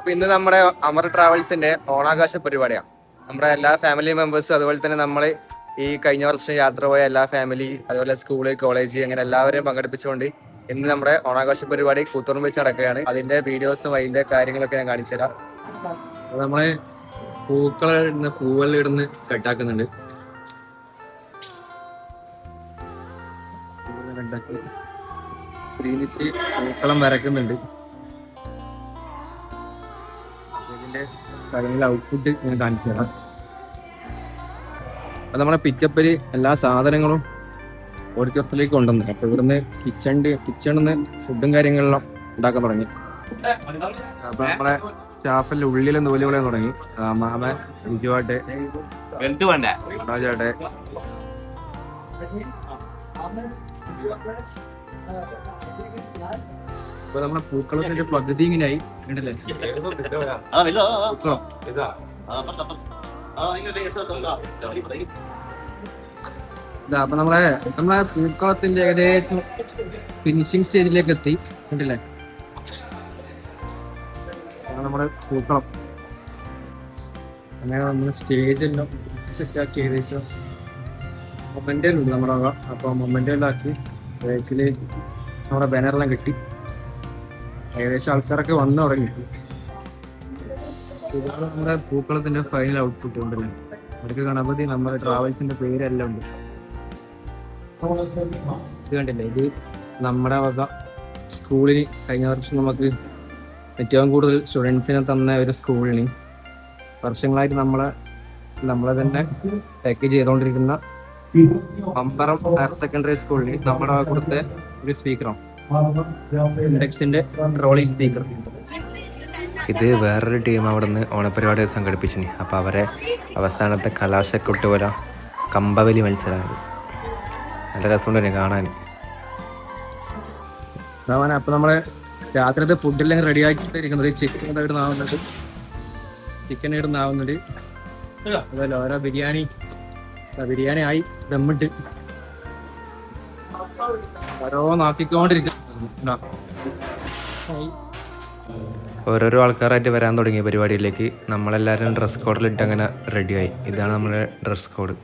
അപ്പൊ ഇന്ന് നമ്മുടെ അമർ ട്രാവൽസിന്റെ ഓണാഘോഷ പരിപാടിയാണ്. നമ്മുടെ എല്ലാ ഫാമിലി മെമ്പേഴ്സും അതുപോലെ തന്നെ നമ്മൾ ഈ കഴിഞ്ഞ വർഷം യാത്ര പോയ എല്ലാ ഫാമിലി, അതുപോലെ സ്കൂള്, കോളേജ്, അങ്ങനെ എല്ലാവരെയും പങ്കെടുപ്പിച്ചുകൊണ്ട് ഇന്ന് നമ്മുടെ ഓണാഘോഷ പരിപാടി കൂത്തുപറമ്പ് വെച്ച് നടക്കുകയാണ്. അതിന്റെ വീഡിയോസും അതിന്റെ കാര്യങ്ങളൊക്കെ ഞാൻ കാണിച്ചു തരാം. നമ്മള് പൂക്കളിടുന്ന പൂവെല്ലാം ഇടുന്ന് കെട്ടാക്കുന്നുണ്ട്. ശ്രീനിച്ച് പൂക്കളം വരക്കുന്നുണ്ട്. ഇതിന്റെ കാര്യങ്ങളുടെ ഔട്ട്പുട്ട് ഞാൻ കാണിച്ചു തരാം. അപ്പൊ നമ്മളെ പിക്കപ്പില് എല്ലാ സാധനങ്ങളും ഓഡിറ്റോറിയത്തിലേക്ക് കൊണ്ടുവന്നു. അപ്പൊ ഇവിടുന്ന് കിച്ചണിന്ന് ഫുഡും കാര്യങ്ങളെല്ലാം ഉണ്ടാക്കാൻ തുടങ്ങി. അപ്പൊ നമ്മളെ സ്റ്റാഫിന്റെ ഉള്ളിലെ നൂലുകളെ തുടങ്ങി. മാമ, ബിജുവാട്ടെ, മനോജാട്ടെ. അപ്പൊ നമ്മളെ പൂക്കളത്തിന്റെ പകുതി ഇങ്ങനെയായി ഉണ്ടല്ലേ. അപ്പൊ നമ്മളെ പൂക്കളത്തിന്റെ ഏകദേശം ഫിനിഷിംഗ് സ്റ്റേജിലേക്ക് എത്തി കണ്ടില്ലേ. നമ്മുടെ പൂക്കളം അങ്ങനെ നമ്മൾ സ്റ്റേജെല്ലാം സെറ്റാക്കി ഏകദേശം മൊമെന്റലുണ്ട് നമ്മുടെ വക. അപ്പൊ മൊമെന്റെല്ലാം ആക്കി ബേക്കില് നമ്മുടെ ബാനറെല്ലാം കെട്ടി ഏകദേശം ആൾക്കാരൊക്കെ വന്നു തുടങ്ങി. ഇതാണ് നമ്മുടെ പൂക്കളത്തിന്റെ ഫൈനൽ ഔട്ട്പുട്ട് ഉണ്ടല്ലേ. അവർക്ക് ഗണപതി നമ്മുടെ ട്രാവൽസിന്റെ പേരെല്ലാം ഉണ്ട്. ഇത് കണ്ടില്ലേ, ഇത് നമ്മുടെ വക സ്കൂളിന് കഴിഞ്ഞ വർഷം നമുക്ക് ഏറ്റവും കൂടുതൽ സ്റ്റുഡൻസിനെ തന്ന ഒരു സ്കൂളിന് വർഷങ്ങളായിട്ട് നമ്മളെ തന്നെ പാക്കേജ് ചെയ്തുകൊണ്ടിരിക്കുന്ന മമ്പറം ഹയർ സെക്കൻഡറി സ്കൂളിന് നമ്മുടെ കൊടുത്ത ഒരു സ്പീക്കറാണ്, ഇൻഡെക്സിന്റെ ട്രോളി സ്പീക്കർ. ഇത് വേറൊരു ടീം അവിടെ നിന്ന് ഓണപ്പരിപാടി സംഘടിപ്പിച്ചിന്. അപ്പോൾ അവരെ അവസാനത്തെ കലാശക്കൊട്ട് പോലെ കമ്പവലി മത്സരമാണ്. നല്ല രസമുണ്ട് കാണാൻ. അപ്പൊ നമ്മളെ രാത്രിത്തെ ഫുഡെല്ലാം റെഡി ആക്കിയിരിക്കുന്നത് ചിക്കൻ ഇടുന്നാവുന്നുണ്ട്. അതുപോലെ ഓരോ ബിരിയാണി ആയി ദമ്മിട്ട് ഓരോന്നാക്കിക്കൊണ്ടിരിക്കുന്നു. ഓരോരോ ആൾക്കാരായിട്ട് വരാൻ തുടങ്ങിയ പരിപാടിയിലേക്ക് നമ്മളെല്ലാവരും ഡ്രസ് കോഡിലിട്ട് അങ്ങനെ റെഡിയായി. ഇതാണ് നമ്മുടെ ഡ്രസ് കോഡ്.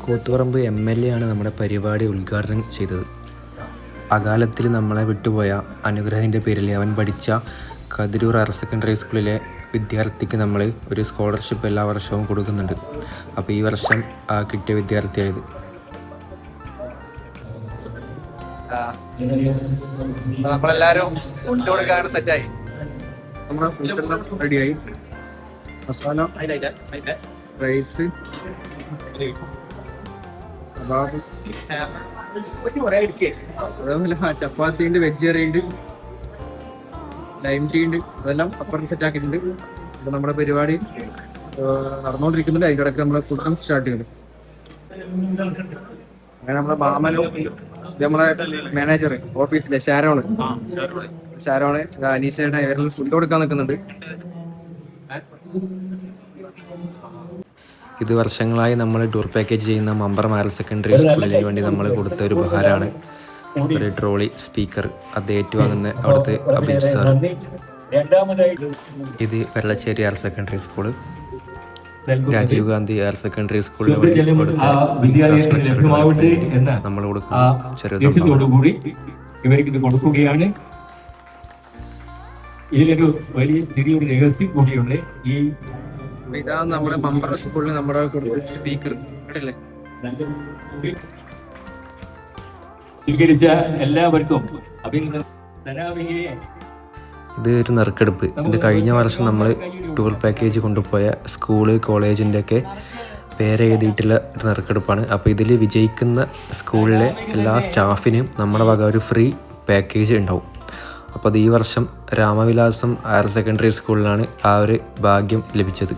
കൂത്തുപറമ്പ് MLA ആണ് നമ്മുടെ പരിപാടി ഉദ്ഘാടനം ചെയ്തത്. അകാലത്തിൽ നമ്മളെ വിട്ടുപോയ അനുഗ്രഹിൻ്റെ പേരിൽ അവൻ പഠിച്ച കതിരൂർ ഹയർ സെക്കൻഡറി സ്കൂളിലെ വിദ്യാർത്ഥിക്ക് നമ്മൾ ഒരു സ്കോളർഷിപ്പ് എല്ലാ വർഷവും കൊടുക്കുന്നുണ്ട്. അപ്പോൾ ഈ വർഷം കിട്ടിയ വിദ്യാർത്ഥിയായത്. നമ്മളെല്ലാരും ഫുഡ് കൊടുക്കാൻ സെറ്റായി. നമ്മുടെ ഫുഡെല്ലാം റെഡിയായി. മസാല, റൈസ്, കബാബ്, അതേപോലെ ചപ്പാത്തി ഉണ്ട്, വെജ് കറി ഉണ്ട്, ലൈം ടീ ഉണ്ട്. അതെല്ലാം അപ്പുറം സെറ്റ് ആക്കിയിട്ടുണ്ട്. അപ്പൊ നമ്മുടെ പരിപാടി നടന്നുകൊണ്ടിരിക്കുന്നുണ്ട്. അതിൻ്റെ ഇടയ്ക്ക് നമ്മളെ ഫുഡും സ്റ്റാർട്ട് ചെയ്തു. അങ്ങനെ നമ്മളെ മാമനും നമ്മളെ മാനേജർ ഓഫീസിലെ ഷാരോണ് അനീഷയുടെ ഇവരെല്ലാം ഫുഡ് കൊടുക്കാൻ നിൽക്കുന്നുണ്ട്. ഇത് വർഷങ്ങളായി നമ്മൾ ടൂർ പാക്കേജ് ചെയ്യുന്ന മമ്പറം ഹയർ സെക്കൻഡറി സ്കൂളിന് വേണ്ടി നമ്മൾ കൊടുത്ത ഒരു ഉപഹാരമാണ് ഒരു ട്രോളി സ്പീക്കർ. അത് ഏറ്റുവാങ്ങുന്ന അവിടുത്തെ അഭിജിത് സാർ. ഇത് Vellassery higher secondary school, Rajiv Gandhi higher secondary സ്കൂളിൽ നമ്മൾ കൊടുക്കുന്ന ചെറിയ ഇവർക്ക് ഇത് കൊടുക്കുകയാണ്. ഇതിലൊരു വലിയ ചെറിയൊരു രഹസ്യം കൂടിയുണ്ട്. ഇതാണ് നമ്മുടെ മമ്പറ സ്കൂളിൽ നമ്മുടെ സ്പീക്കർ സ്വീകരിച്ച എല്ലാവർക്കും അഭിനന്ദനം. സനാമികയെ ഇത് ഒരു നറുക്കെടുപ്പ്. ഇത് കഴിഞ്ഞ വർഷം നമ്മൾ ടൂർ പാക്കേജ് കൊണ്ടുപോയ സ്കൂള്, കോളേജിൻ്റെ ഒക്കെ പേരെഴുതിയിട്ടുള്ള ഒരു നറുക്കെടുപ്പാണ്. അപ്പോൾ ഇതിൽ വിജയിക്കുന്ന സ്കൂളിലെ എല്ലാ സ്റ്റാഫിനും നമ്മുടെ വക ഒരു ഫ്രീ പാക്കേജ് ഉണ്ടാവും. അപ്പോൾ അത് ഈ വർഷം രാമവിലാസം ഹയർ സെക്കൻഡറി സ്കൂളിലാണ് ആ ഒരു ഭാഗ്യം ലഭിച്ചത്.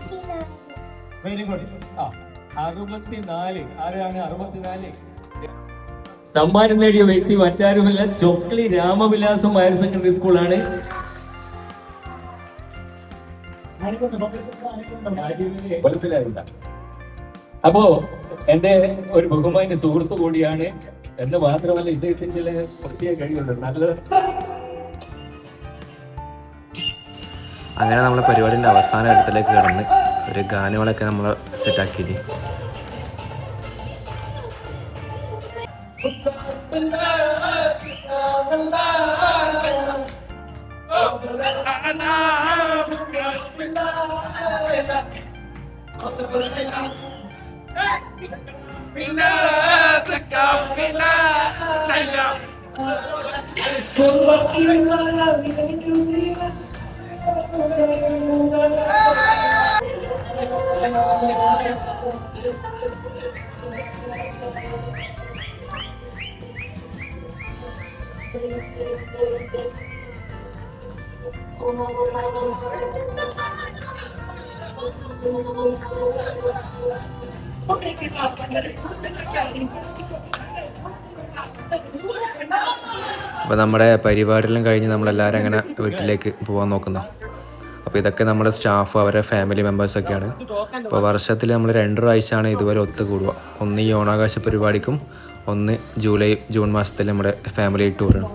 സമ്മാനം നേടിയ വ്യക്തി മറ്റാരുമല്ല, ചൊക്ലി രാമവിലാസം ഹയർ സെക്കൻഡറി സ്കൂളാണ്. അപ്പോ എന്റെ ഒരു ബഹുമാന്യ സുഹൃത്തു കൂടിയാണ് എന്ന് മാത്രമല്ല ഇദ്ദേഹത്തിന്റെ ചില പ്രത്യേക കഴിവുണ്ട്. നല്ല അങ്ങനെ നമ്മളെ പരിപാടിൻ്റെ അവസാന ഘട്ടത്തിലേക്ക് കടന്ന് ഒരു ഗാനങ്ങളൊക്കെ നമ്മൾ സെറ്റാക്കി. അപ്പോൾ നമ്മുടെ പരിപാടിയെല്ലാം കഴിഞ്ഞ് നമ്മളെല്ലാവരും അങ്ങനെ വീട്ടിലേക്ക് പോകാൻ നോക്കുന്നു. അപ്പോൾ ഇതൊക്കെ നമ്മുടെ സ്റ്റാഫ്, അവരുടെ ഫാമിലി മെമ്പേഴ്സൊക്കെയാണ്. അപ്പോൾ വർഷത്തിൽ നമ്മൾ 2 പ്രാവശ്യമാണ് ഇതുവരെ ഒത്തുകൂടുക. ഒന്ന് ഈ ഓണാഘോഷ പരിപാടിക്കും, ഒന്ന് ജൂൺ മാസത്തിൽ നമ്മുടെ ഫാമിലി ടൂറാണ്.